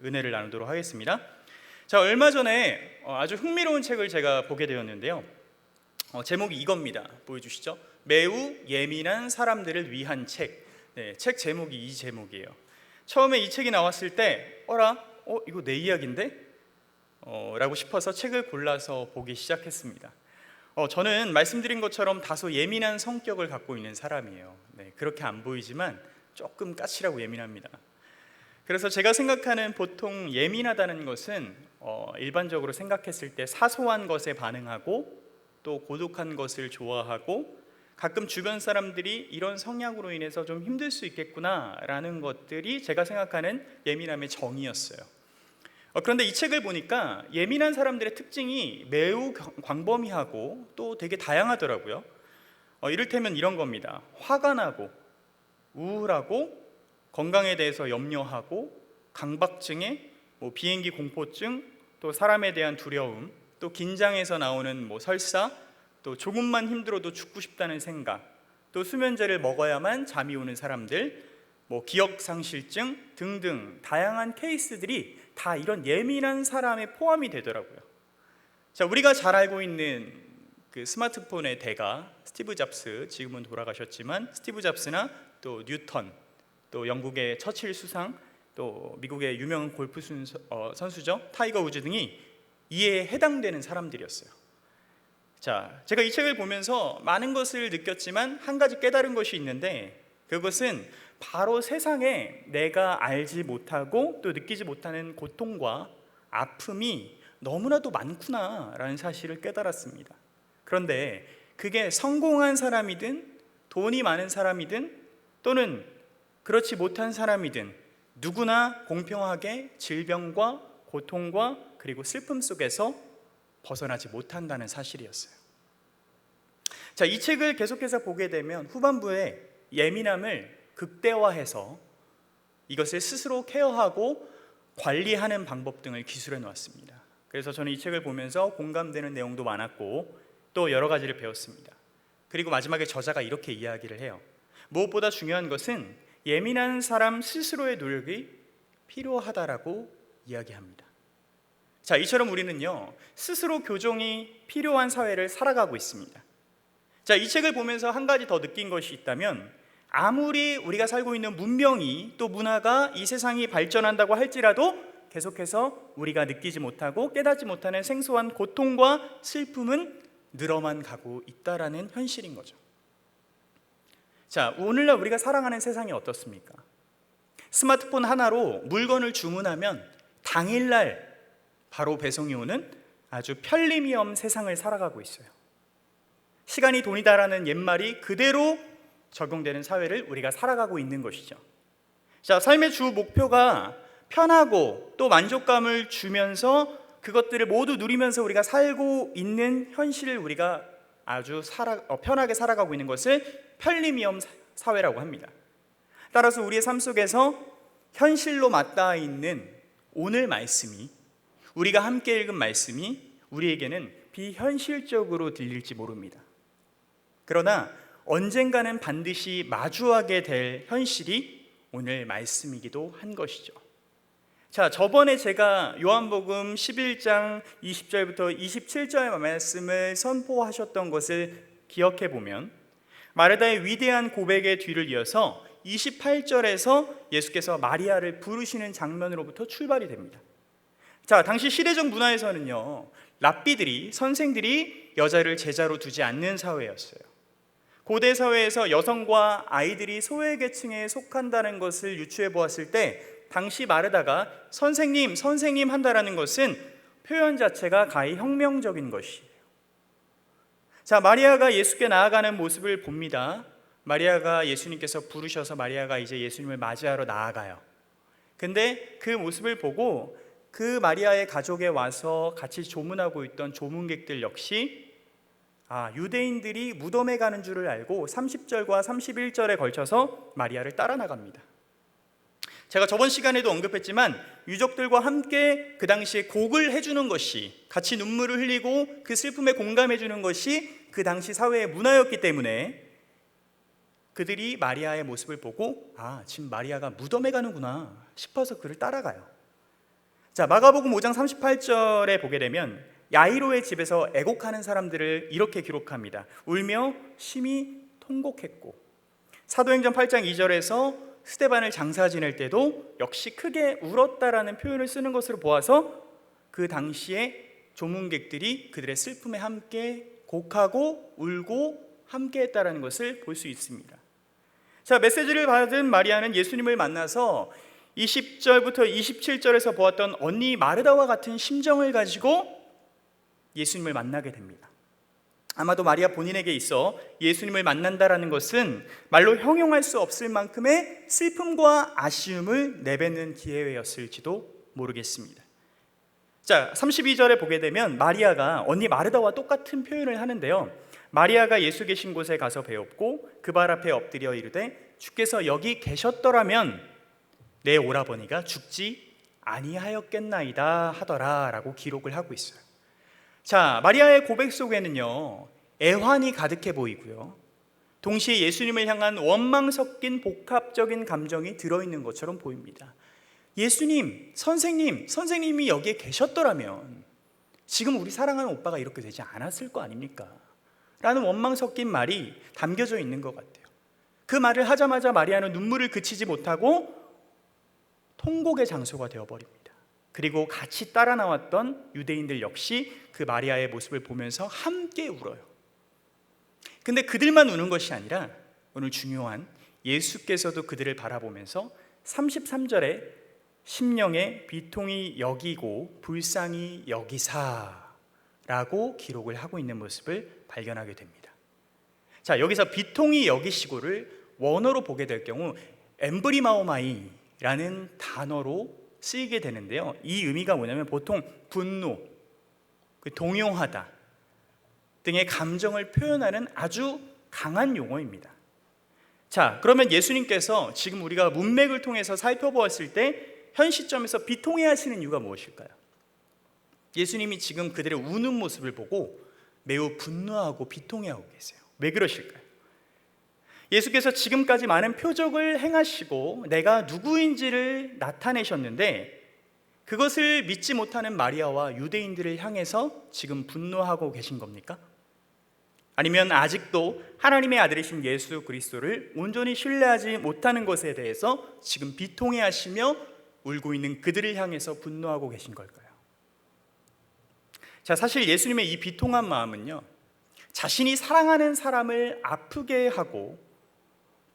은혜를 나누도록 하겠습니다. 자, 얼마 전에 아주 흥미로운 책을 제가 보게 되었는데요. 제목이 이겁니다. 보여주시죠. 매우 예민한 사람들을 위한 책. 책 제목이 이 제목이에요. 처음에 이 책이 나왔을 때 이거 내 이야기인데? 라고 싶어서 책을 골라서 보기 시작했습니다. 저는 말씀드린 것처럼 다소 예민한 성격을 갖고 있는 사람이에요. 그렇게 안 보이지만 조금 까칠하고 예민합니다. 그래서 제가 생각하는 보통 예민하다는 것은 일반적으로 생각했을 때 사소한 것에 반응하고 또 고독한 것을 좋아하고 가끔 주변 사람들이 이런 성향으로 인해서 좀 힘들 수 있겠구나라는 것들이 제가 생각하는 예민함의 정의였어요. 그런데 이 책을 보니까 예민한 사람들의 특징이 매우 광범위하고 또 되게 다양하더라고요. 이를테면 이런 겁니다. 화가 나고 우울하고 건강에 대해서 염려하고 강박증에 비행기 공포증, 또 사람에 대한 두려움, 또 긴장해서 나오는 설사, 또 조금만 힘들어도 죽고 싶다는 생각, 또 수면제를 먹어야만 잠이 오는 사람들, 기억상실증 등등 다양한 케이스들이 다 이런 예민한 사람에 포함이 되더라고요. 자, 우리가 잘 알고 있는 그 스마트폰의 대가 스티브 잡스, 지금은 돌아가셨지만 스티브 잡스나 또 뉴턴, 또 영국의 처칠 수상, 또 미국의 유명한 골프 선수죠, 타이거 우즈 등이 이에 해당되는 사람들이었어요. 자, 제가 이 책을 보면서 많은 것을 느꼈지만 한 가지 깨달은 것이 있는데, 그것은 바로 세상에 내가 알지 못하고 또 느끼지 못하는 고통과 아픔이 너무나도 많구나라는 사실을 깨달았습니다. 그런데 그게 성공한 사람이든 돈이 많은 사람이든 또는 그렇지 못한 사람이든 누구나 공평하게 질병과 고통과 그리고 슬픔 속에서 벗어나지 못한다는 사실이었어요. 자, 이 책을 계속해서 보게 되면 후반부에 예민함을 극대화해서 이것을 스스로 케어하고 관리하는 방법 등을 기술해 놓았습니다. 그래서 저는 이 책을 보면서 공감되는 내용도 많았고 또 여러 가지를 배웠습니다. 그리고 마지막에 저자가 이렇게 이야기를 해요. 무엇보다 중요한 것은 예민한 사람 스스로의 노력이 필요하다라고 이야기합니다. 자, 이처럼 우리는요, 스스로 교정이 필요한 사회를 살아가고 있습니다. 자, 이 책을 보면서 한 가지 더 느낀 것이 있다면, 아무리 우리가 살고 있는 문명이 또 문화가 이 세상이 발전한다고 할지라도 계속해서 우리가 느끼지 못하고 깨닫지 못하는 생소한 고통과 슬픔은 늘어만 가고 있다라는 현실인 거죠. 자, 오늘날 우리가 살아가는 세상이 어떻습니까? 스마트폰 하나로 물건을 주문하면 당일날 바로 배송이 오는 아주 편리미엄 세상을 살아가고 있어요. 시간이 돈이다라는 옛말이 그대로 적용되는 사회를 우리가 살아가고 있는 것이죠. 자, 삶의 주 목표가 편하고 또 만족감을 주면서 그것들을 모두 누리면서 우리가 살고 있는 현실을 우리가 아주 편하게 살아가고 있는 것을 편리미엄 사회라고 합니다. 따라서 우리의 삶 속에서 현실로 맞닿아 있는 오늘 말씀이, 우리가 함께 읽은 말씀이 우리에게는 비현실적으로 들릴지 모릅니다. 그러나 언젠가는 반드시 마주하게 될 현실이 오늘 말씀이기도 한 것이죠. 자, 저번에 제가 요한복음 11장 20절부터 27절의 말씀을 선포하셨던 것을 기억해 보면, 마르다의 위대한 고백의 뒤를 이어서 28절에서 예수께서 마리아를 부르시는 장면으로부터 출발이 됩니다. 자, 당시 시대적 문화에서는요, 랍비들이, 선생들이 여자를 제자로 두지 않는 사회였어요. 고대 사회에서 여성과 아이들이 소외계층에 속한다는 것을 유추해 보았을 때 당시 마르다가 선생님 한다라는 것은 표현 자체가 가히 혁명적인 것이에요. 자, 마리아가 예수께 나아가는 모습을 봅니다. 마리아가 예수님께서 부르셔서 마리아가 이제 예수님을 맞이하러 나아가요. 근데 그 모습을 보고 그 마리아의 가족에 와서 같이 조문하고 있던 조문객들 역시 유대인들이 무덤에 가는 줄을 알고 30절과 31절에 걸쳐서 마리아를 따라 나갑니다. 제가 저번 시간에도 언급했지만 유족들과 함께 그 당시에 곡을 해주는 것이, 같이 눈물을 흘리고 그 슬픔에 공감해주는 것이 그 당시 사회의 문화였기 때문에 그들이 마리아의 모습을 보고 지금 마리아가 무덤에 가는구나 싶어서 그를 따라가요. 자, 마가복음 5장 38절에 보게 되면 야이로의 집에서 애곡하는 사람들을 이렇게 기록합니다. 울며 심히 통곡했고, 사도행전 8장 2절에서 스데반을 장사 지낼 때도 역시 크게 울었다라는 표현을 쓰는 것으로 보아서 그 당시에 조문객들이 그들의 슬픔에 함께 곡하고 울고 함께 했다라는 것을 볼 수 있습니다. 자, 메시지를 받은 마리아는 예수님을 만나서 20절부터 27절에서 보았던 언니 마르다와 같은 심정을 가지고 예수님을 만나게 됩니다. 아마도 마리아 본인에게 있어 예수님을 만난다라는 것은 말로 형용할 수 없을 만큼의 슬픔과 아쉬움을 내뱉는 기회였을지도 모르겠습니다. 자, 32절에 보게 되면 마리아가 언니 마르다와 똑같은 표현을 하는데요, 마리아가 예수 계신 곳에 가서 배웠고 그 발 앞에 엎드려 이르되 주께서 여기 계셨더라면 내 오라버니가 죽지 아니하였겠나이다 하더라 라고 기록을 하고 있어요. 자, 마리아의 고백 속에는요, 애환이 가득해 보이고요, 동시에 예수님을 향한 원망 섞인 복합적인 감정이 들어있는 것처럼 보입니다. 예수님, 선생님이 여기에 계셨더라면 지금 우리 사랑하는 오빠가 이렇게 되지 않았을 거 아닙니까? 라는 원망 섞인 말이 담겨져 있는 것 같아요. 그 말을 하자마자 마리아는 눈물을 그치지 못하고 통곡의 장소가 되어버립니다. 그리고 같이 따라 나왔던 유대인들 역시 그 마리아의 모습을 보면서 함께 울어요. 근데 그들만 우는 것이 아니라 오늘 중요한 예수께서도 그들을 바라보면서 33절에 심령에 비통히 여기고 불쌍히 여기사라고 기록을 하고 있는 모습을 발견하게 됩니다. 자, 여기서 비통히 여기시고를 원어로 보게 될 경우 엠브리마오마이라는 단어로 쓰이게 되는데요, 이 의미가 뭐냐면 보통 분노, 동요하다 등의 감정을 표현하는 아주 강한 용어입니다. 자, 그러면 예수님께서 지금 우리가 문맥을 통해서 살펴보았을 때 현 시점에서 비통해 하시는 이유가 무엇일까요? 예수님이 지금 그들의 우는 모습을 보고 매우 분노하고 비통해하고 계세요. 왜 그러실까요? 예수께서 지금까지 많은 표적을 행하시고 내가 누구인지를 나타내셨는데 그것을 믿지 못하는 마리아와 유대인들을 향해서 지금 분노하고 계신 겁니까? 아니면 아직도 하나님의 아들이신 예수 그리스도를 온전히 신뢰하지 못하는 것에 대해서 지금 비통해하시며 울고 있는 그들을 향해서 분노하고 계신 걸까요? 자, 사실 예수님의 이 비통한 마음은요, 자신이 사랑하는 사람을 아프게 하고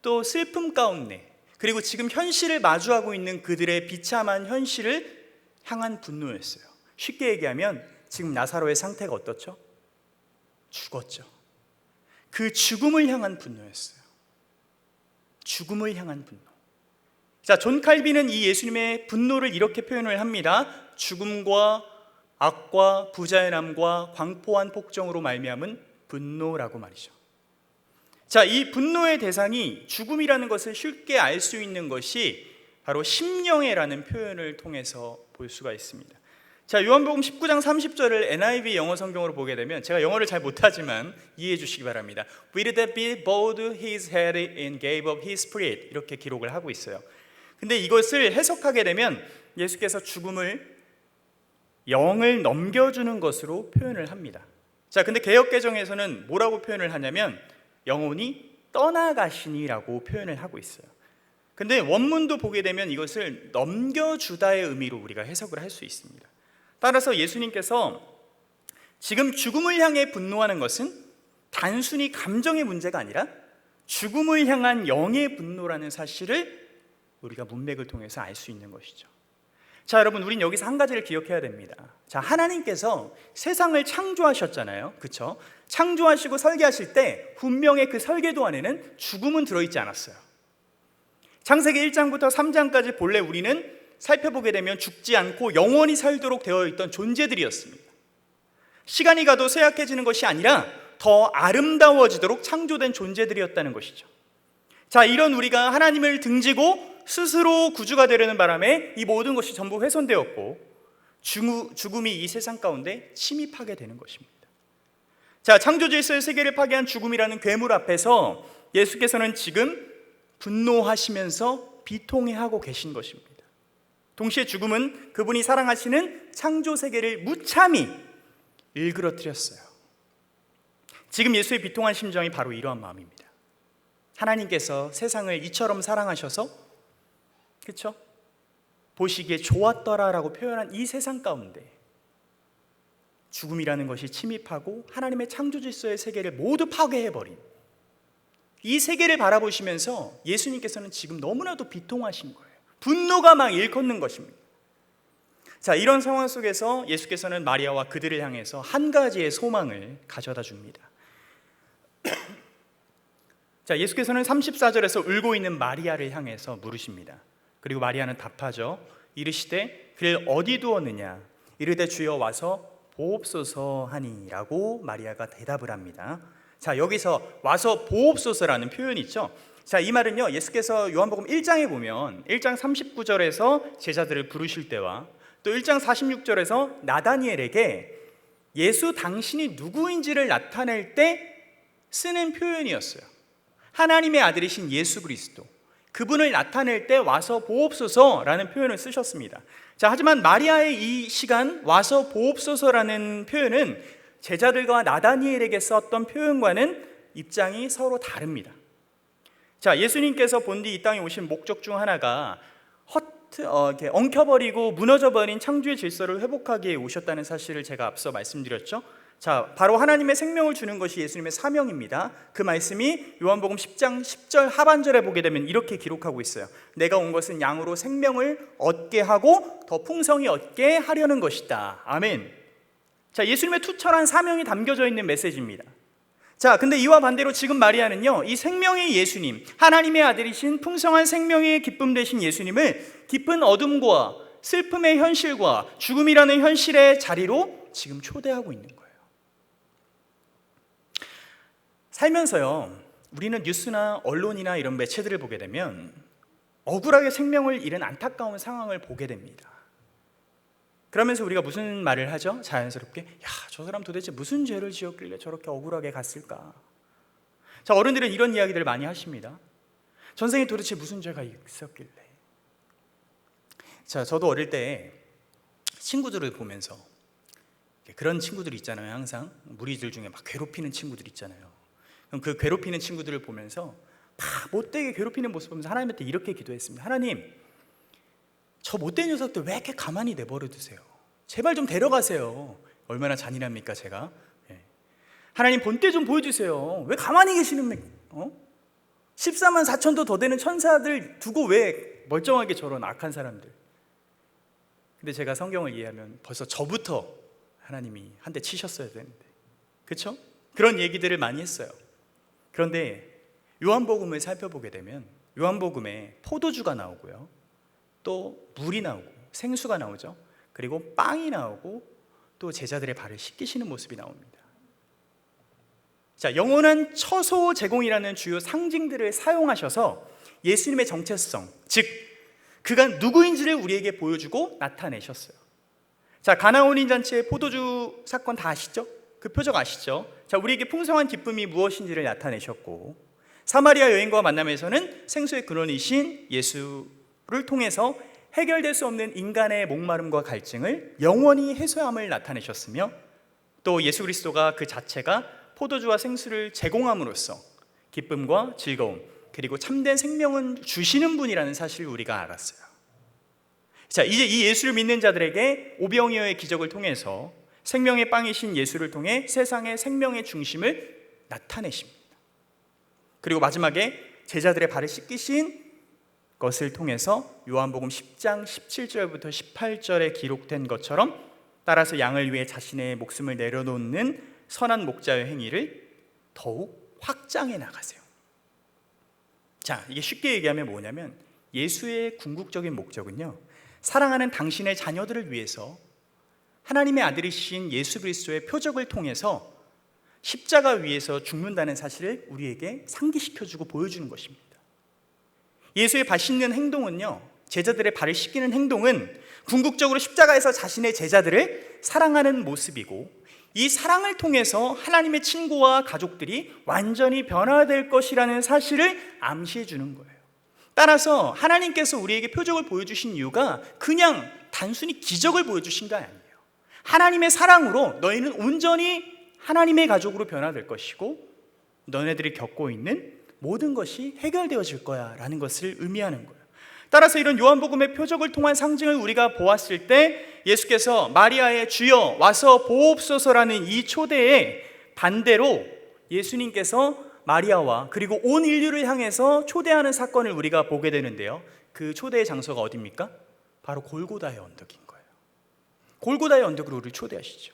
또 슬픔 가운데, 그리고 지금 현실을 마주하고 있는 그들의 비참한 현실을 향한 분노였어요. 쉽게 얘기하면 지금 나사로의 상태가 어떻죠? 죽었죠. 그 죽음을 향한 분노였어요. 죽음을 향한 분노. 자, 존 칼빈은 이 예수님의 분노를 이렇게 표현을 합니다. 죽음과 악과 부자의 남과 광포한 폭정으로 말미암은 분노라고 말이죠. 자, 이 분노의 대상이 죽음이라는 것을 쉽게 알 수 있는 것이 바로 심령애라는 표현을 통해서 볼 수가 있습니다. 자, 요한복음 19장 30절을 NIV 영어 성경으로 보게 되면, 제가 영어를 잘 못하지만 이해해 주시기 바랍니다. With that beat bowed his head and gave up his spirit, 이렇게 기록을 하고 있어요. 근데 이것을 해석하게 되면 예수께서 죽음을 영을 넘겨주는 것으로 표현을 합니다. 자, 근데 개역개정에서는 뭐라고 표현을 하냐면 영혼이 떠나가시니라고 표현을 하고 있어요. 근데 원문도 보게 되면 이것을 넘겨주다의 의미로 우리가 해석을 할 수 있습니다. 따라서 예수님께서 지금 죽음을 향해 분노하는 것은 단순히 감정의 문제가 아니라 죽음을 향한 영의 분노라는 사실을 우리가 문맥을 통해서 알 수 있는 것이죠. 자, 여러분, 우린 여기서 한 가지를 기억해야 됩니다. 자, 하나님께서 세상을 창조하셨잖아요, 그렇죠? 창조하시고 설계하실 때 분명히 그 설계도 안에는 죽음은 들어있지 않았어요. 창세기 1장부터 3장까지 본래 우리는 살펴보게 되면 죽지 않고 영원히 살도록 되어 있던 존재들이었습니다. 시간이 가도 쇠약해지는 것이 아니라 더 아름다워지도록 창조된 존재들이었다는 것이죠. 자, 이런 우리가 하나님을 등지고 스스로 구주가 되려는 바람에 이 모든 것이 전부 훼손되었고 죽음이 이 세상 가운데 침입하게 되는 것입니다. 자, 창조 질서의 세계를 파괴한 죽음이라는 괴물 앞에서 예수께서는 지금 분노하시면서 비통해하고 계신 것입니다. 동시에 죽음은 그분이 사랑하시는 창조 세계를 무참히 일그러뜨렸어요. 지금 예수의 비통한 심정이 바로 이러한 마음입니다. 하나님께서 세상을 이처럼 사랑하셔서, 그렇죠? 보시기에 좋았더라라고 표현한 이 세상 가운데 죽음이라는 것이 침입하고 하나님의 창조 질서의 세계를 모두 파괴해버린 이 세계를 바라보시면서 예수님께서는 지금 너무나도 비통하신 거예요. 분노가 막 일컫는 것입니다. 자, 이런 상황 속에서 예수께서는 마리아와 그들을 향해서 한 가지의 소망을 가져다 줍니다. 자, 예수께서는 34절에서 울고 있는 마리아를 향해서 물으십니다. 그리고 마리아는 답하죠. 이르시되 그를 어디 두었느냐? 이르되 주여 와서 보옵소서 하니라고 마리아가 대답을 합니다. 자, 여기서 와서 보옵소서라는 표현이 있죠. 자, 이 말은요, 예수께서 요한복음 1장에 보면 1장 39절에서 제자들을 부르실 때와 또 1장 46절에서 나다니엘에게 예수 당신이 누구인지를 나타낼 때 쓰는 표현이었어요. 하나님의 아들이신 예수 그리스도, 그분을 나타낼 때 와서 보옵소서라는 표현을 쓰셨습니다. 자, 하지만 마리아의 이 시간 와서 보옵소서라는 표현은 제자들과 나다니엘에게 썼던 표현과는 입장이 서로 다릅니다. 자, 예수님께서 본디 이 땅에 오신 목적 중 하나가 이렇게 엉켜버리고 무너져버린 창조의 질서를 회복하기 위해 오셨다는 사실을 제가 앞서 말씀드렸죠. 자, 바로 하나님의 생명을 주는 것이 예수님의 사명입니다. 그 말씀이 요한복음 10장 10절 하반절에 보게 되면 이렇게 기록하고 있어요. 내가 온 것은 양으로 생명을 얻게 하고 더 풍성히 얻게 하려는 것이다. 아멘. 자, 예수님의 투철한 사명이 담겨져 있는 메시지입니다. 자, 근데 이와 반대로 지금 마리아는요, 이 생명의 예수님, 하나님의 아들이신 풍성한 생명의 기쁨 되신 예수님을 깊은 어둠과 슬픔의 현실과 죽음이라는 현실의 자리로 지금 초대하고 있는 거예요. 살면서요, 우리는 뉴스나 언론이나 이런 매체들을 보게 되면 억울하게 생명을 잃은 안타까운 상황을 보게 됩니다. 그러면서 우리가 무슨 말을 하죠? 자연스럽게, 야, 저 사람 도대체 무슨 죄를 지었길래 저렇게 억울하게 갔을까? 자, 어른들은 이런 이야기들을 많이 하십니다. 전생에 도대체 무슨 죄가 있었길래? 자, 저도 어릴 때 친구들을 보면서 그런 친구들 있잖아요. 항상 무리들 중에 막 괴롭히는 친구들 있잖아요. 그럼 그 괴롭히는 친구들을 보면서 막 못되게 괴롭히는 모습 보면서 하나님한테 이렇게 기도했습니다. 하나님, 저 못된 녀석들 왜 이렇게 가만히 내버려 두세요? 제발 좀 데려가세요. 얼마나 잔인합니까, 제가? 하나님, 본때 좀 보여주세요. 왜 가만히 계시는 14만 4천도 더 되는 천사들 두고 왜 멀쩡하게 저런 악한 사람들? 근데 제가 성경을 이해하면 벌써 저부터 하나님이 한 대 치셨어야 되는데, 그렇죠? 그런 얘기들을 많이 했어요. 그런데 요한복음을 살펴보게 되면 요한복음에 포도주가 나오고요, 또 물이 나오고 생수가 나오죠. 그리고 빵이 나오고 또 제자들의 발을 씻기시는 모습이 나옵니다. 자, 영원한 처소 제공이라는 주요 상징들을 사용하셔서 예수님의 정체성, 즉 그가 누구인지를 우리에게 보여주고 나타내셨어요. 자, 가나 혼인 잔치의 포도주 사건 다 아시죠? 그 표적 아시죠? 자, 우리에게 풍성한 기쁨이 무엇인지를 나타내셨고, 사마리아 여인과 만남에서는 생수의 근원이신 예수를 통해서 해결될 수 없는 인간의 목마름과 갈증을 영원히 해소함을 나타내셨으며, 또 예수 그리스도가 그 자체가 포도주와 생수를 제공함으로써 기쁨과 즐거움 그리고 참된 생명은 주시는 분이라는 사실을 우리가 알았어요. 자, 이제 이 예수를 믿는 자들에게 오병이어의 기적을 통해서 생명의 빵이신 예수를 통해 세상의 생명의 중심을 나타내십니다. 그리고 마지막에 제자들의 발을 씻기신 것을 통해서 요한복음 10장 17절부터 18절에 기록된 것처럼 따라서 양을 위해 자신의 목숨을 내려놓는 선한 목자의 행위를 더욱 확장해 나가세요. 자, 이게 쉽게 얘기하면 뭐냐면 예수의 궁극적인 목적은요, 사랑하는 당신의 자녀들을 위해서 하나님의 아들이신 예수 그리스도의 표적을 통해서 십자가 위에서 죽는다는 사실을 우리에게 상기시켜주고 보여주는 것입니다. 예수의 발 씻는 행동은요, 제자들의 발을 씻기는 행동은 궁극적으로 십자가에서 자신의 제자들을 사랑하는 모습이고, 이 사랑을 통해서 하나님의 친구와 가족들이 완전히 변화될 것이라는 사실을 암시해 주는 거예요. 따라서 하나님께서 우리에게 표적을 보여주신 이유가 그냥 단순히 기적을 보여주신 게 아니에요. 하나님의 사랑으로 너희는 온전히 하나님의 가족으로 변화될 것이고 너네들이 겪고 있는 모든 것이 해결되어질 거야 라는 것을 의미하는 거예요. 따라서 이런 요한복음의 표적을 통한 상징을 우리가 보았을 때 예수께서 마리아의 주여 와서 보옵소서라는 이 초대에 반대로 예수님께서 마리아와 그리고 온 인류를 향해서 초대하는 사건을 우리가 보게 되는데요, 그 초대의 장소가 어디입니까? 바로 골고다의 언덕인 거예요. 골고다의 언덕으로 우리를 초대하시죠.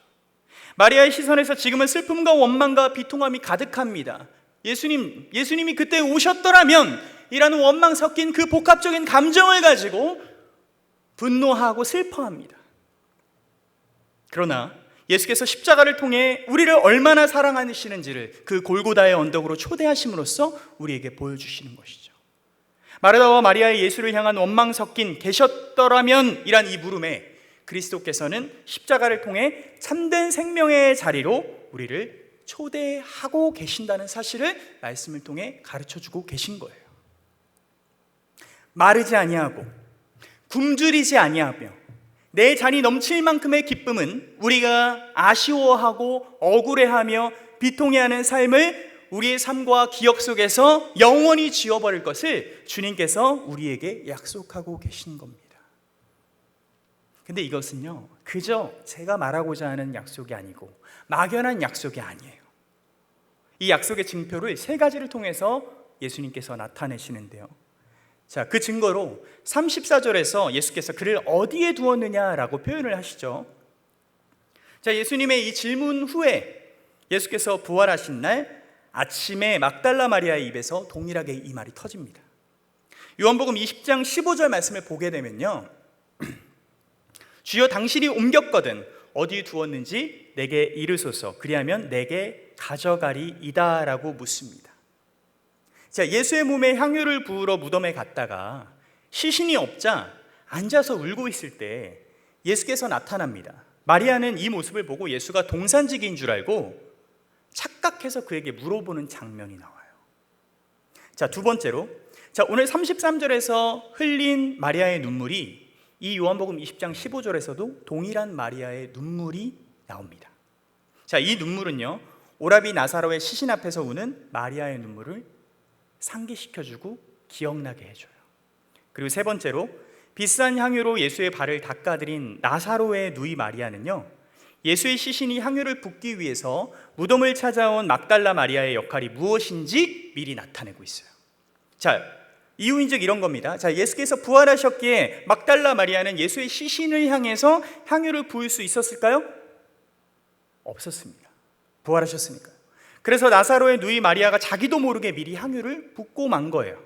마리아의 시선에서 지금은 슬픔과 원망과 비통함이 가득합니다. 예수님이 그때 오셨더라면 이라는 원망 섞인 그 복합적인 감정을 가지고 분노하고 슬퍼합니다. 그러나 예수께서 십자가를 통해 우리를 얼마나 사랑하시는지를 그 골고다의 언덕으로 초대하심으로써 우리에게 보여주시는 것이죠. 마르다와 마리아의 예수를 향한 원망 섞인 계셨더라면 이란 이 물음에 그리스도께서는 십자가를 통해 참된 생명의 자리로 우리를 초대하고 계신다는 사실을 말씀을 통해 가르쳐주고 계신 거예요. 마르지 아니하고 굶주리지 아니하며 내 잔이 넘칠 만큼의 기쁨은 우리가 아쉬워하고 억울해하며 비통해하는 삶을 우리의 삶과 기억 속에서 영원히 지워버릴 것을 주님께서 우리에게 약속하고 계신 겁니다. 근데 이것은요, 그저 제가 말하고자 하는 약속이 아니고 막연한 약속이 아니에요. 이 약속의 증표를 세 가지를 통해서 예수님께서 나타내시는데요, 자, 그 증거로 34절에서 예수께서 그를 어디에 두었느냐라고 표현을 하시죠. 자, 예수님의 이 질문 후에 예수께서 부활하신 날 아침에 막달라 마리아의 입에서 동일하게 이 말이 터집니다. 요한복음 20장 15절 말씀을 보게 되면요, 주여 당신이 옮겼거든 어디에 두었는지 내게 이르소서, 그리하면 내게 가져가리이다 라고 묻습니다. 자, 예수의 몸에 향유를 부으러 무덤에 갔다가 시신이 없자 앉아서 울고 있을 때 예수께서 나타납니다. 마리아는 이 모습을 보고 예수가 동산지기인 줄 알고 착각해서 그에게 물어보는 장면이 나와요. 자, 두 번째로, 자, 오늘 33절에서 흘린 마리아의 눈물이 이 요한복음 20장 15절에서도 동일한 마리아의 눈물이 나옵니다. 자, 이 눈물은요, 오라비 나사로의 시신 앞에서 우는 마리아의 눈물을 상기시켜주고 기억나게 해줘요. 그리고 세 번째로, 비싼 향유로 예수의 발을 닦아드린 나사로의 누이 마리아는요, 예수의 시신이 향유를 붓기 위해서 무덤을 찾아온 막달라 마리아의 역할이 무엇인지 미리 나타내고 있어요. 자, 이유인즉 이런 겁니다. 자, 예수께서 부활하셨기에 막달라 마리아는 예수의 시신을 향해서 향유를 부을 수 있었을까요? 없었습니다. 부활하셨으니까요. 그래서 나사로의 누이 마리아가 자기도 모르게 미리 향유를 붓고 만 거예요.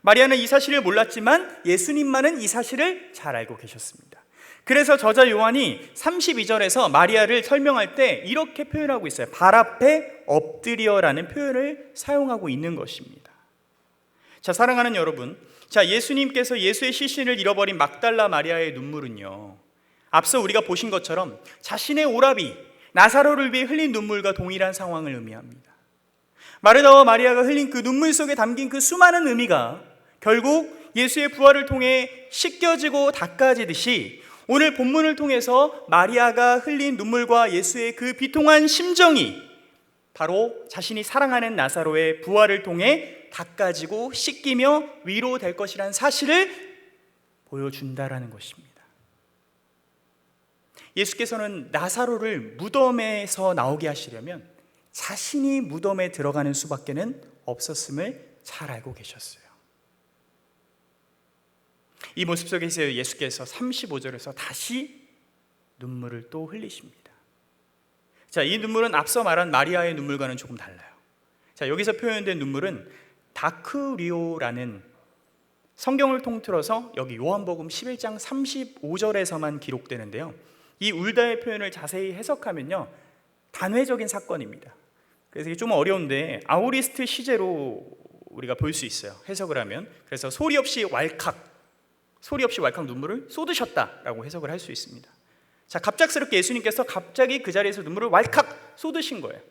마리아는 이 사실을 몰랐지만 예수님만은 이 사실을 잘 알고 계셨습니다. 그래서 저자 요한이 32절에서 마리아를 설명할 때 이렇게 표현하고 있어요. 발 앞에 엎드려라는 표현을 사용하고 있는 것입니다. 자, 사랑하는 여러분, 자, 예수님께서 예수의 시신을 잃어버린 막달라 마리아의 눈물은요, 앞서 우리가 보신 것처럼 자신의 오라비 나사로를 위해 흘린 눈물과 동일한 상황을 의미합니다. 마르다와 마리아가 흘린 그 눈물 속에 담긴 그 수많은 의미가 결국 예수의 부활을 통해 씻겨지고 닦아지듯이 오늘 본문을 통해서 마리아가 흘린 눈물과 예수의 그 비통한 심정이 바로 자신이 사랑하는 나사로의 부활을 통해 닦아지고 씻기며 위로될 것이라는 사실을 보여준다라는 것입니다. 예수께서는 나사로를 무덤에서 나오게 하시려면 자신이 무덤에 들어가는 수밖에는 없었음을 잘 알고 계셨어요. 이 모습 속에서 예수께서 35절에서 다시 눈물을 또 흘리십니다. 자, 이 눈물은 앞서 말한 마리아의 눈물과는 조금 달라요. 자, 여기서 표현된 눈물은 다크리오라는, 성경을 통틀어서 여기 요한복음 11장 35절에서만 기록되는데요, 이 울다의 표현을 자세히 해석하면요, 단회적인 사건입니다. 그래서 이게 좀 어려운데 아우리스트 시제로 우리가 볼 수 있어요, 해석을 하면. 그래서 소리 없이 왈칵 눈물을 쏟으셨다라고 해석을 할 수 있습니다. 자, 갑작스럽게 예수님께서 갑자기 그 자리에서 눈물을 왈칵 쏟으신 거예요.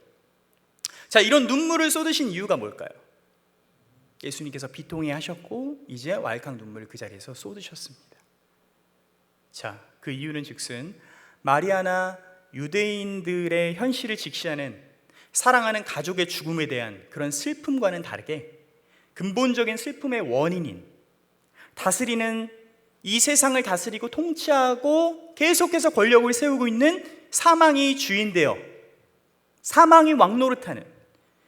자, 이런 눈물을 쏟으신 이유가 뭘까요? 예수님께서 비통해 하셨고 이제 왈칵 눈물을 그 자리에서 쏟으셨습니다. 자, 그 이유는 즉슨 마리아나 유대인들의 현실을 직시하는 사랑하는 가족의 죽음에 대한 그런 슬픔과는 다르게 근본적인 슬픔의 원인인 다스리는 이 세상을 다스리고 통치하고 계속해서 권력을 세우고 있는 사망이 주인되어 사망이 왕노릇하는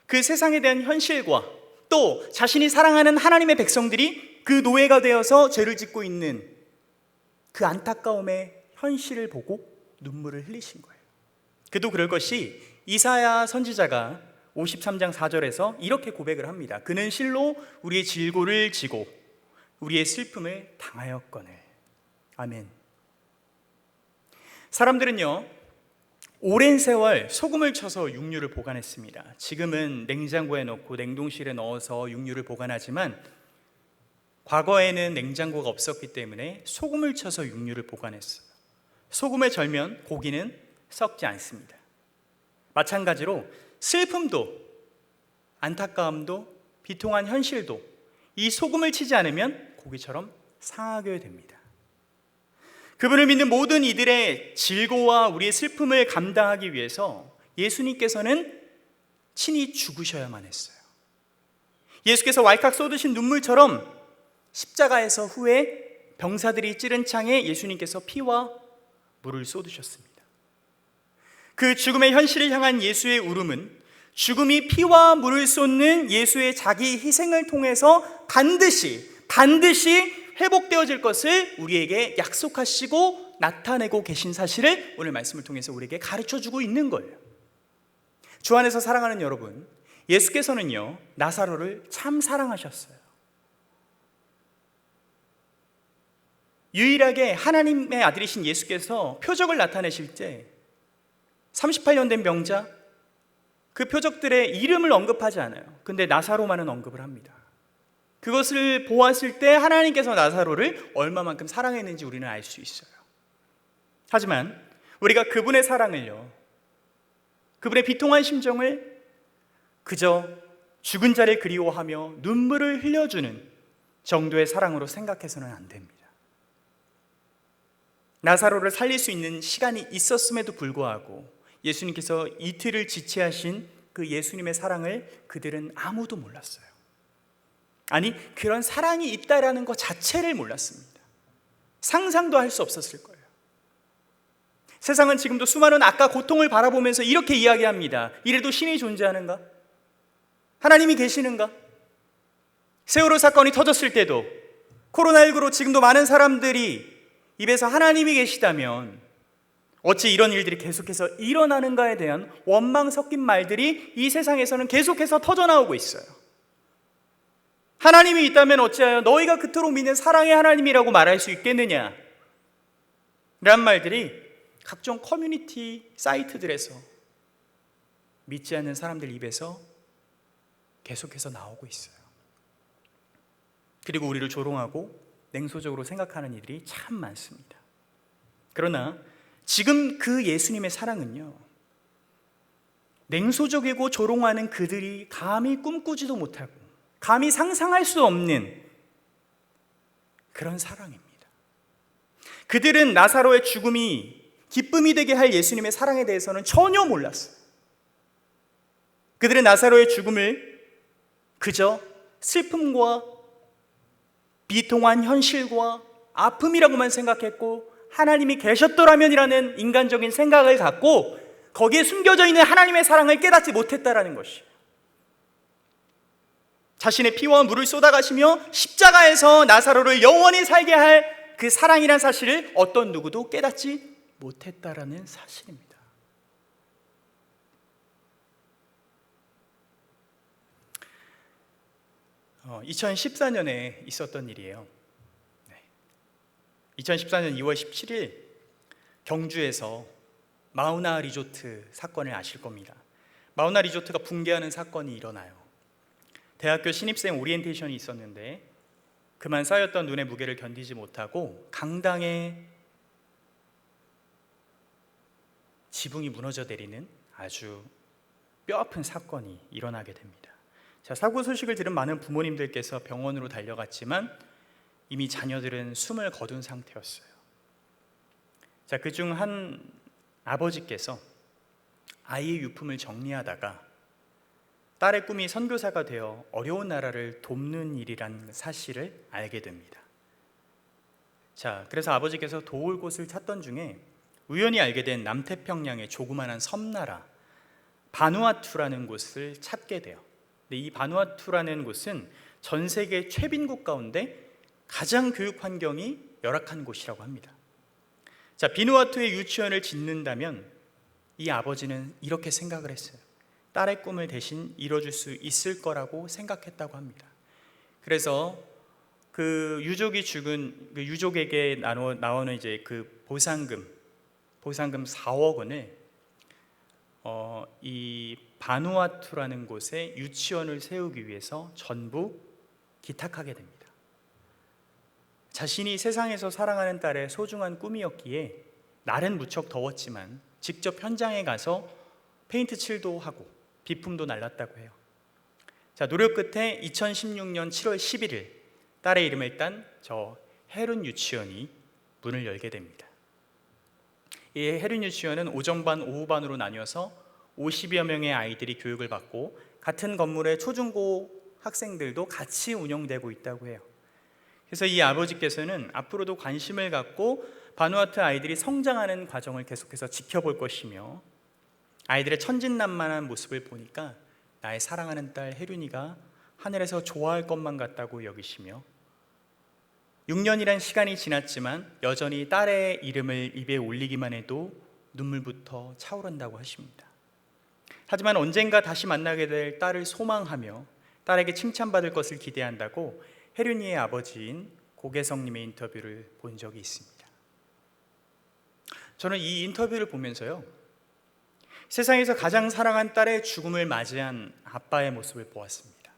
그 세상에 대한 현실과 또 자신이 사랑하는 하나님의 백성들이 그 노예가 되어서 죄를 짓고 있는 그 안타까움의 현실을 보고 눈물을 흘리신 거예요. 그도 그럴 것이 이사야 선지자가 53장 4절에서 이렇게 고백을 합니다. 그는 실로 우리의 질고를 지고 우리의 슬픔을 당하였거늘. 아멘. 사람들은요, 오랜 세월 소금을 쳐서 육류를 보관했습니다. 지금은 냉장고에 넣고 냉동실에 넣어서 육류를 보관하지만 과거에는 냉장고가 없었기 때문에 소금을 쳐서 육류를 보관했어요. 소금에 절면 고기는 썩지 않습니다. 마찬가지로 슬픔도 안타까움도 비통한 현실도 이 소금을 치지 않으면 고기처럼 상하게 됩니다. 그분을 믿는 모든 이들의 질고와 우리의 슬픔을 감당하기 위해서 예수님께서는 친히 죽으셔야만 했어요. 예수께서 왈칵 쏟으신 눈물처럼 십자가에서 후에 병사들이 찌른 창에 예수님께서 피와 물을 쏟으셨습니다. 그 죽음의 현실을 향한 예수의 울음은 죽음이 피와 물을 쏟는 예수의 자기 희생을 통해서 반드시 회복되어질 것을 우리에게 약속하시고 나타내고 계신 사실을 오늘 말씀을 통해서 우리에게 가르쳐주고 있는 거예요. 주 안에서 사랑하는 여러분, 예수께서는요 나사로를 참 사랑하셨어요. 유일하게 하나님의 아들이신 예수께서 표적을 나타내실 때 38년 된 병자, 그 표적들의 이름을 언급하지 않아요. 근데 나사로만은 언급을 합니다. 그것을 보았을 때 하나님께서 나사로를 얼마만큼 사랑했는지 우리는 알 수 있어요. 하지만 우리가 그분의 사랑을요, 그분의 비통한 심정을 그저 죽은 자를 그리워하며 눈물을 흘려주는 정도의 사랑으로 생각해서는 안 됩니다. 나사로를 살릴 수 있는 시간이 있었음에도 불구하고 예수님께서 이틀을 지체하신 그 예수님의 사랑을 그들은 아무도 몰랐어요. 아니, 그런 사랑이 있다라는 것 자체를 몰랐습니다. 상상도 할 수 없었을 거예요. 세상은 지금도 수많은 악과 고통을 바라보면서 이렇게 이야기합니다. 이래도 신이 존재하는가? 하나님이 계시는가? 세월호 사건이 터졌을 때도 코로나19로 지금도 많은 사람들이 입에서 하나님이 계시다면 어찌 이런 일들이 계속해서 일어나는가에 대한 원망 섞인 말들이 이 세상에서는 계속해서 터져나오고 있어요. 하나님이 있다면 어찌하여 너희가 그토록 믿는 사랑의 하나님이라고 말할 수 있겠느냐? 라는 말들이 각종 커뮤니티 사이트들에서 믿지 않는 사람들 입에서 계속해서 나오고 있어요. 그리고 우리를 조롱하고 냉소적으로 생각하는 이들이 참 많습니다. 그러나 지금 그 예수님의 사랑은요, 냉소적이고 조롱하는 그들이 감히 꿈꾸지도 못하고 감히 상상할 수 없는 그런 사랑입니다. 그들은 나사로의 죽음이 기쁨이 되게 할 예수님의 사랑에 대해서는 전혀 몰랐어요. 그들은 나사로의 죽음을 그저 슬픔과 비통한 현실과 아픔이라고만 생각했고 하나님이 계셨더라면이라는 인간적인 생각을 갖고 거기에 숨겨져 있는 하나님의 사랑을 깨닫지 못했다라는 것이에요. 자신의 피와 물을 쏟아가시며 십자가에서 나사로를 영원히 살게 할 그 사랑이란 사실을 어떤 누구도 깨닫지 못했다라는 사실입니다. 어, 2014년에 있었던 일이에요. 2014년 2월 17일 경주에서 마우나 리조트 사건을 아실 겁니다. 마우나 리조트가 붕괴하는 사건이 일어나요. 대학교 신입생 오리엔테이션이 있었는데 그만 쌓였던 눈의 무게를 견디지 못하고 강당에 지붕이 무너져 내리는 아주 뼈아픈 사건이 일어나게 됩니다. 자, 사고 소식을 들은 많은 부모님들께서 병원으로 달려갔지만 이미 자녀들은 숨을 거둔 상태였어요. 자, 그중 한 아버지께서 아이의 유품을 정리하다가 딸의 꿈이 선교사가 되어 어려운 나라를 돕는 일이란 사실을 알게 됩니다. 자, 그래서 아버지께서 도울 곳을 찾던 중에 우연히 알게 된 남태평양의 조그마한 섬나라 바누아투라는 곳을 찾게 돼요. 근데 이 바누아투라는 곳은 전 세계 최빈국 가운데 가장 교육 환경이 열악한 곳이라고 합니다. 자, 바누아투에 유치원을 짓는다면 이 아버지는 이렇게 생각을 했어요. 딸의 꿈을 대신 이뤄줄 수 있을 거라고 생각했다고 합니다. 그래서 그 유족이 죽은 그 유족에게 나오는 이제 그 보상금 4억 원을 이 바누아투라는 곳에 유치원을 세우기 위해서 전부 기탁하게 됩니다. 자신이 세상에서 사랑하는 딸의 소중한 꿈이었기에 날은 무척 더웠지만 직접 현장에 가서 페인트 칠도 하고 비품도 날랐다고 해요. 자, 노력 끝에 2016년 7월 11일 딸의 이름을 딴 저 헤룬 유치원이 문을 열게 됩니다. 이 헤룬 유치원은 오전반, 오후반으로 나뉘어서 50여 명의 아이들이 교육을 받고 같은 건물의 초중고 학생들도 같이 운영되고 있다고 해요. 그래서 이 아버지께서는 앞으로도 관심을 갖고 바누아투 아이들이 성장하는 과정을 계속해서 지켜볼 것이며 아이들의 천진난만한 모습을 보니까 나의 사랑하는 딸 혜륜이가 하늘에서 좋아할 것만 같다고 여기시며 6년이란 시간이 지났지만 여전히 딸의 이름을 입에 올리기만 해도 눈물부터 차오른다고 하십니다. 하지만 언젠가 다시 만나게 될 딸을 소망하며 딸에게 칭찬받을 것을 기대한다고 혜륜이의 아버지인 고계성님의 인터뷰를 본 적이 있습니다. 저는 이 인터뷰를 보면서요, 세상에서 가장 사랑한 딸의 죽음을 맞이한 아빠의 모습을 보았습니다.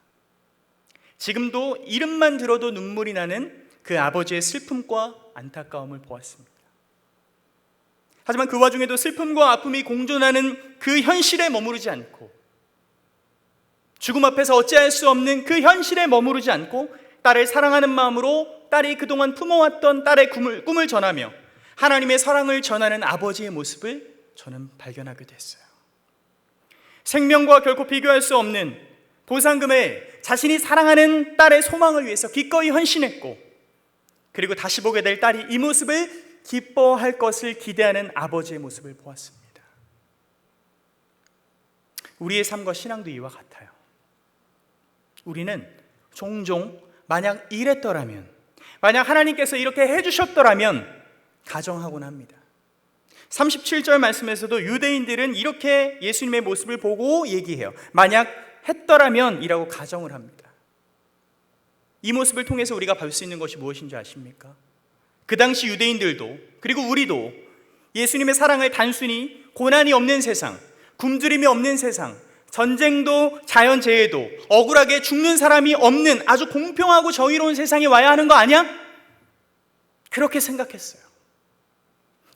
지금도 이름만 들어도 눈물이 나는 그 아버지의 슬픔과 안타까움을 보았습니다. 하지만 그 와중에도 슬픔과 아픔이 공존하는 그 현실에 머무르지 않고, 죽음 앞에서 어찌할 수 없는 그 현실에 머무르지 않고 딸을 사랑하는 마음으로 딸이 그동안 품어왔던 딸의 꿈을 전하며 하나님의 사랑을 전하는 아버지의 모습을 저는 발견하게 됐어요. 생명과 결코 비교할 수 없는 보상금을 자신이 사랑하는 딸의 소망을 위해서 기꺼이 헌신했고, 그리고 다시 보게 될 딸이 이 모습을 기뻐할 것을 기대하는 아버지의 모습을 보았습니다. 우리의 삶과 신앙도 이와 같아요. 우리는 종종 만약 이랬더라면, 만약 하나님께서 이렇게 해주셨더라면 가정하곤 합니다. 37절 말씀에서도 유대인들은 이렇게 예수님의 모습을 보고 얘기해요. 만약 했더라면 이라고 가정을 합니다. 이 모습을 통해서 우리가 볼 수 있는 것이 무엇인지 아십니까? 그 당시 유대인들도 그리고 우리도 예수님의 사랑을 단순히 고난이 없는 세상, 굶주림이 없는 세상, 전쟁도 자연재해도 억울하게 죽는 사람이 없는 아주 공평하고 정의로운 세상에 와야 하는 거 아니야? 그렇게 생각했어요.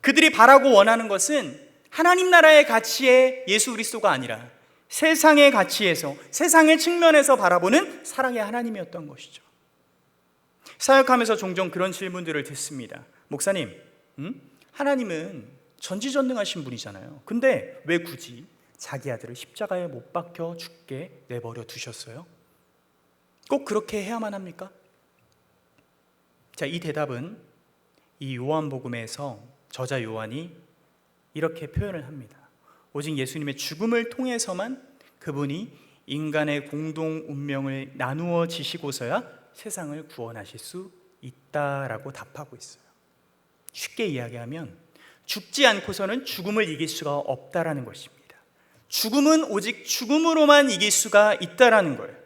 그들이 바라고 원하는 것은 하나님 나라의 가치의 예수 그리스도가 아니라 세상의 가치에서, 세상의 측면에서 바라보는 사랑의 하나님이었던 것이죠. 사역하면서 종종 그런 질문들을 듣습니다. 목사님, 하나님은 전지전능하신 분이잖아요. 근데 왜 굳이 자기 아들을 십자가에 못 박혀 죽게 내버려 두셨어요? 꼭 그렇게 해야만 합니까? 자, 이 대답은 이 요한복음에서 저자 요한이 이렇게 표현을 합니다. 오직 예수님의 죽음을 통해서만 그분이 인간의 공동 운명을 나누어 지시고서야 세상을 구원하실 수 있다라고 답하고 있어요. 쉽게 이야기하면 죽지 않고서는 죽음을 이길 수가 없다라는 것입니다. 죽음은 오직 죽음으로만 이길 수가 있다라는 거예요.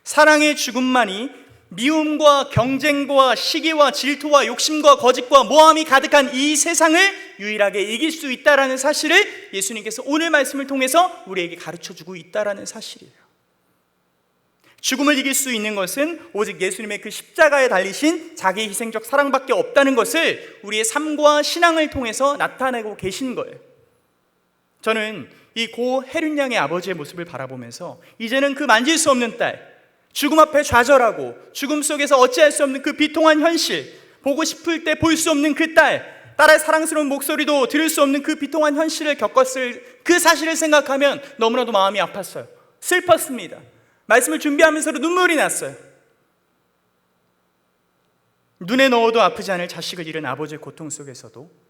사랑의 죽음만이 미움과 경쟁과 시기와 질투와 욕심과 거짓과 모함이 가득한 이 세상을 유일하게 이길 수 있다라는 사실을 예수님께서 오늘 말씀을 통해서 우리에게 가르쳐주고 있다라는 사실이에요. 죽음을 이길 수 있는 것은 오직 예수님의 그 십자가에 달리신 자기 희생적 사랑밖에 없다는 것을 우리의 삶과 신앙을 통해서 나타내고 계신 거예요. 저는 이 고 혜륜 양의 아버지의 모습을 바라보면서 이제는 그 만질 수 없는 딸, 죽음 앞에 좌절하고 죽음 속에서 어찌할 수 없는 그 비통한 현실, 보고 싶을 때 볼 수 없는 그 딸의 사랑스러운 목소리도 들을 수 없는 그 비통한 현실을 겪었을 그 사실을 생각하면 너무나도 마음이 아팠어요. 슬펐습니다. 말씀을 준비하면서도 눈물이 났어요. 눈에 넣어도 아프지 않을 자식을 잃은 아버지의 고통 속에서도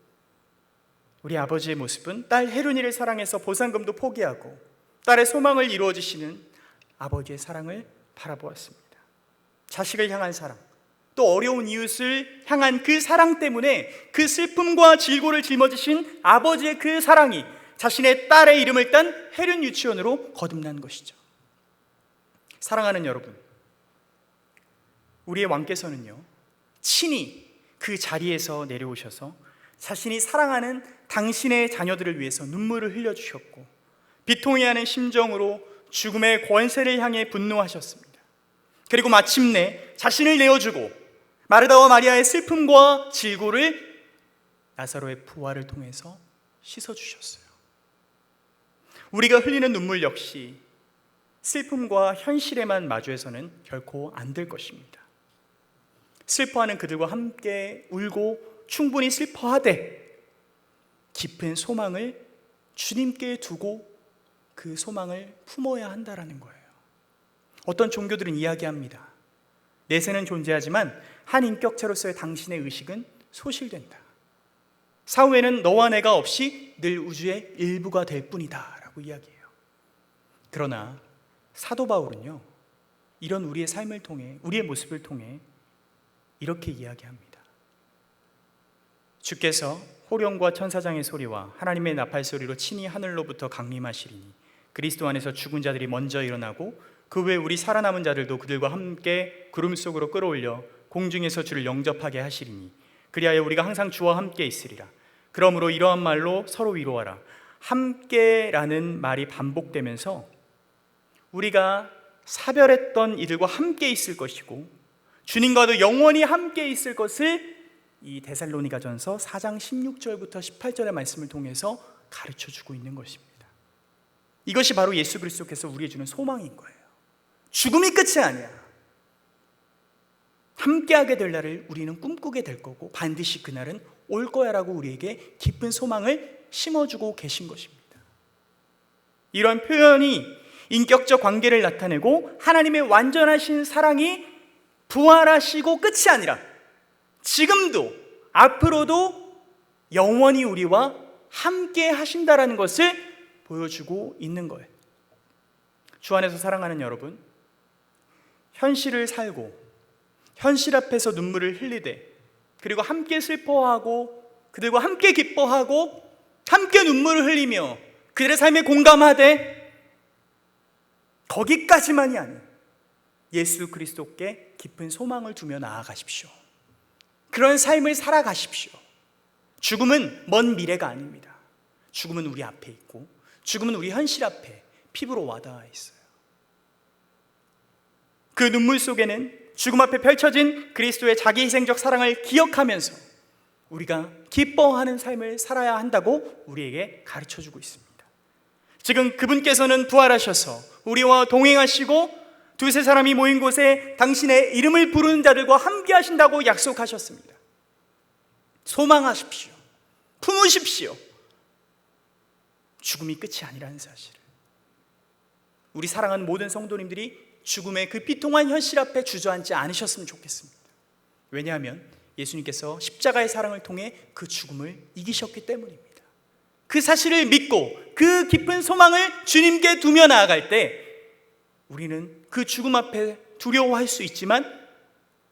우리 아버지의 모습은 딸 혜륜이를 사랑해서 보상금도 포기하고 딸의 소망을 이루어주시는 아버지의 사랑을 바라보았습니다. 자식을 향한 사랑, 또 어려운 이웃을 향한 그 사랑 때문에 그 슬픔과 질고를 짊어지신 아버지의 그 사랑이 자신의 딸의 이름을 딴 혜륜 유치원으로 거듭난 것이죠. 사랑하는 여러분, 우리의 왕께서는요, 친히 그 자리에서 내려오셔서 자신이 사랑하는 당신의 자녀들을 위해서 눈물을 흘려주셨고 비통해하는 심정으로 죽음의 권세를 향해 분노하셨습니다. 그리고 마침내 자신을 내어주고 마르다와 마리아의 슬픔과 질고를 나사로의 부활을 통해서 씻어주셨어요. 우리가 흘리는 눈물 역시 슬픔과 현실에만 마주해서는 결코 안 될 것입니다. 슬퍼하는 그들과 함께 울고 충분히 슬퍼하되 깊은 소망을 주님께 두고 그 소망을 품어야 한다라는 거예요. 어떤 종교들은 이야기합니다. 내세는 존재하지만 한 인격체로서의 당신의 의식은 소실된다. 사후에는 너와 내가 없이 늘 우주의 일부가 될 뿐이다 라고 이야기해요. 그러나 사도 바울은요, 이런 우리의 삶을 통해, 우리의 모습을 통해 이렇게 이야기합니다. 주께서 호령과 천사장의 소리와 하나님의 나팔 소리로 친히 하늘로부터 강림하시리니 그리스도 안에서 죽은 자들이 먼저 일어나고 그 후에 우리 살아남은 자들도 그들과 함께 구름 속으로 끌어올려 공중에서 주를 영접하게 하시리니 그리하여 우리가 항상 주와 함께 있으리라. 그러므로 이러한 말로 서로 위로하라. 함께라는 말이 반복되면서 우리가 사별했던 이들과 함께 있을 것이고 주님과도 영원히 함께 있을 것을 이 데살로니가전서 4장 16절부터 18절의 말씀을 통해서 가르쳐주고 있는 것입니다. 이것이 바로 예수 그리스도께서 우리에게 주는 소망인 거예요. 죽음이 끝이 아니야. 함께하게 될 날을 우리는 꿈꾸게 될 거고 반드시 그날은 올 거야 라고 우리에게 깊은 소망을 심어주고 계신 것입니다. 이런 표현이 인격적 관계를 나타내고 하나님의 완전하신 사랑이 부활하시고 끝이 아니라 지금도 앞으로도 영원히 우리와 함께 하신다라는 것을 보여주고 있는 거예요. 주 안에서 사랑하는 여러분, 현실을 살고 현실 앞에서 눈물을 흘리되 그리고 함께 슬퍼하고 그들과 함께 기뻐하고 함께 눈물을 흘리며 그들의 삶에 공감하되 거기까지만이 아닌 예수 그리스도께 깊은 소망을 두며 나아가십시오. 그런 삶을 살아가십시오. 죽음은 먼 미래가 아닙니다. 죽음은 우리 앞에 있고 죽음은 우리 현실 앞에 피부로 와닿아 있어요. 그 눈물 속에는 죽음 앞에 펼쳐진 그리스도의 자기희생적 사랑을 기억하면서 우리가 기뻐하는 삶을 살아야 한다고 우리에게 가르쳐주고 있습니다. 지금 그분께서는 부활하셔서 우리와 동행하시고 두세 사람이 모인 곳에 당신의 이름을 부르는 자들과 함께 하신다고 약속하셨습니다. 소망하십시오. 품으십시오. 죽음이 끝이 아니라는 사실을. 우리 사랑하는 모든 성도님들이 죽음의 그 비통한 현실 앞에 주저앉지 않으셨으면 좋겠습니다. 왜냐하면 예수님께서 십자가의 사랑을 통해 그 죽음을 이기셨기 때문입니다. 그 사실을 믿고 그 깊은 소망을 주님께 두며 나아갈 때 우리는 그 죽음 앞에 두려워할 수 있지만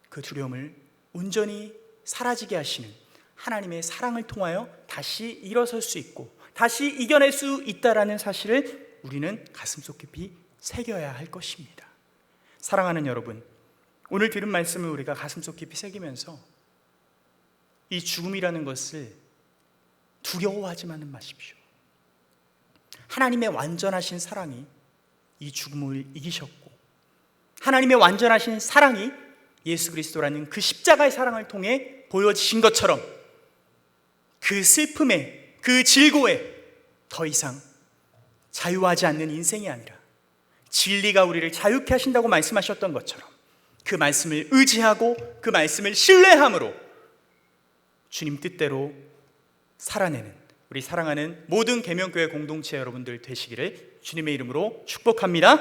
그 두려움을 온전히 사라지게 하시는 하나님의 사랑을 통하여 다시 일어설 수 있고 다시 이겨낼 수 있다라는 사실을 우리는 가슴속 깊이 새겨야 할 것입니다. 사랑하는 여러분, 오늘 들은 말씀을 우리가 가슴속 깊이 새기면서 이 죽음이라는 것을 두려워하지만은 마십시오. 하나님의 완전하신 사랑이 이 죽음을 이기셨고 하나님의 완전하신 사랑이 예수 그리스도라는 그 십자가의 사랑을 통해 보여지신 것처럼 그 슬픔에 그 질고에 더 이상 자유하지 않는 인생이 아니라 진리가 우리를 자유케 하신다고 말씀하셨던 것처럼 그 말씀을 의지하고 그 말씀을 신뢰함으로 주님 뜻대로 살아내는 우리 사랑하는 모든 계명교회 공동체 여러분들 되시기를 주님의 이름으로 축복합니다.